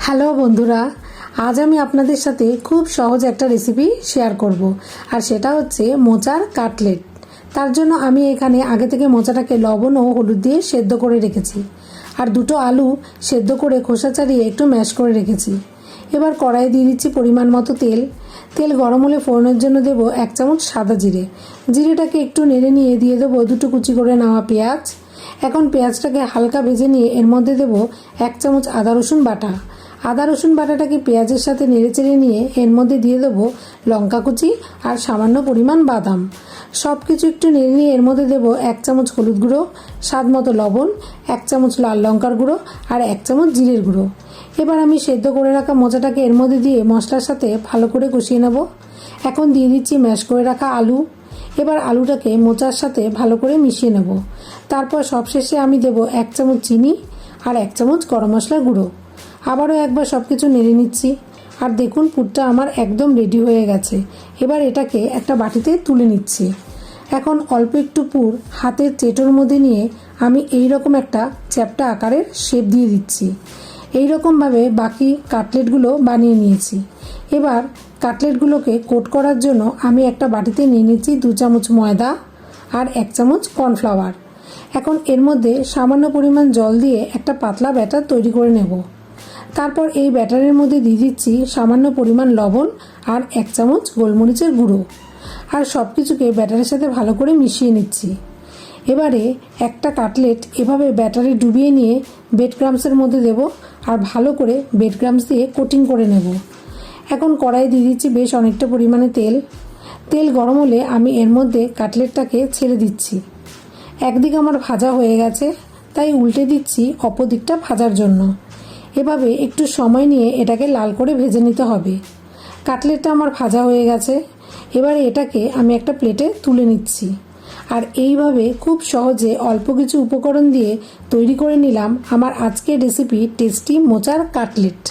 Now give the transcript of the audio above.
Hello বন্ধুরা, আজ আমি আপনাদের সাথে খুব সহজ একটা রেসিপি শেয়ার করব। আর সেটা হচ্ছে মোচার কাটলেট। তার জন্য আমি এখানে আগে থেকে মোচাটাকে লবণ ও হলুদ দিয়ে সেদ্ধ করে রেখেছি। আর দুটো আলু সেদ্ধ করে খোসা ছাড়িয়ে একটু ম্যাশ করে রেখেছি। এবার কড়াইয়ে দিয়ে দিচ্ছি পরিমাণ মতো তেল। তেল গরম হলে ফোড়নের জন্য দেবো 1 চামচ সাদা জিরে। জিরেটাকে একটু নেড়ে নিয়ে দিয়ে দেবো দুটো কুচি করে নেওয়া পেঁয়াজ। এখন পেঁয়াজটাকে হালকা ভেজে নিয়ে এর মধ্যে দেবো 1 চামচ আদা রসুন বাটা। আদা রসুন বাটাটাকে পেঁয়াজের সাথে নেড়েচেড়ে নিয়ে এর মধ্যে দিয়ে দেবো লঙ্কা কুচি আর সামান্য পরিমাণ বাদাম। সব কিছু একটু নেড়ে নিয়ে এর মধ্যে দেবো 1 চামচ হলুদ গুঁড়ো, স্বাদ মতো লবণ, 1 চামচ লাল লঙ্কার গুঁড়ো আর 1 চামচ জিরের গুঁড়ো। এবার আমি সেদ্ধ করে রাখা মোচাটাকে এর মধ্যে দিয়ে মশলার সাথে ভালো করে কষিয়ে নেব। এখন দিয়ে দিচ্ছি ম্যাশ করে রাখা আলু। এবার আলুটাকে মোচার সাথে ভালো করে মিশিয়ে নেব। তারপর সবশেষে আমি দেবো 1 চামচ চিনি আর 1 চামচ গরম মশলার গুঁড়ো। আবারও একবার সব কিছু নেড়ে নিচ্ছি। আর দেখুন পুরটা আমার একদম রেডি হয়ে গেছে। এবার এটাকে একটা বাটিতে তুলে নিচ্ছি। এখন অল্প একটু পুর হাতের চেটোর মধ্যে নিয়ে আমি এই রকম একটা চ্যাপ্টা আকারের শেপ দিয়ে দিচ্ছি। এই রকমভাবে বাকি কাটলেটগুলো বানিয়ে নিয়েছি। এবার কাটলেটগুলোকে কোট করার জন্য আমি একটা বাটিতে নিয়ে নিচ্ছি 2 চামচ ময়দা আর 1 চামচ কর্নফ্লাওয়ার। এখন এর মধ্যে সামান্য পরিমাণ জল দিয়ে একটা পাতলা ব্যাটার তৈরি করে নেব। তারপর এই ব্যাটারের মধ্যে দিয়ে দিচ্ছি সামান্য পরিমাণ লবণ আর 1 চামচ গোলমরিচের গুঁড়ো। আর সব কিছুকে ব্যাটারের সাথে ভালো করে মিশিয়ে নিচ্ছি। এবারে একটা কাটলেট এভাবে ব্যাটারে ডুবিয়ে নিয়ে ব্রেড ক্রাম্বসের মধ্যে দেব আর ভালো করে ব্রেড ক্রাম্বস দিয়ে কোটিং করে নেব। এখন কড়াইয়ে দিয়ে দিচ্ছি বেশ অনেকটা পরিমাণে তেল। তেল গরম হলে আমি এর মধ্যে কাটলেটটাকে ছেড়ে দিচ্ছি। একদিক আমার ভাজা হয়ে গেছে, তাই উল্টে দিচ্ছি অপর দিকটা ভাজার জন্য। এভাবে একটু সময় নিয়ে এটাকে লাল করে ভেজে নিতে হবে। কাটলেটটা আমার ভাজা হয়ে গেছে। এবারে এটাকে আমি একটা প্লেটে তুলে নিচ্ছি। আর এইভাবে খুব সহজে অল্প কিছু উপকরণ দিয়ে তৈরি করে নিলাম আমার আজকের রেসিপি টেস্টি মোচার কাটলেট।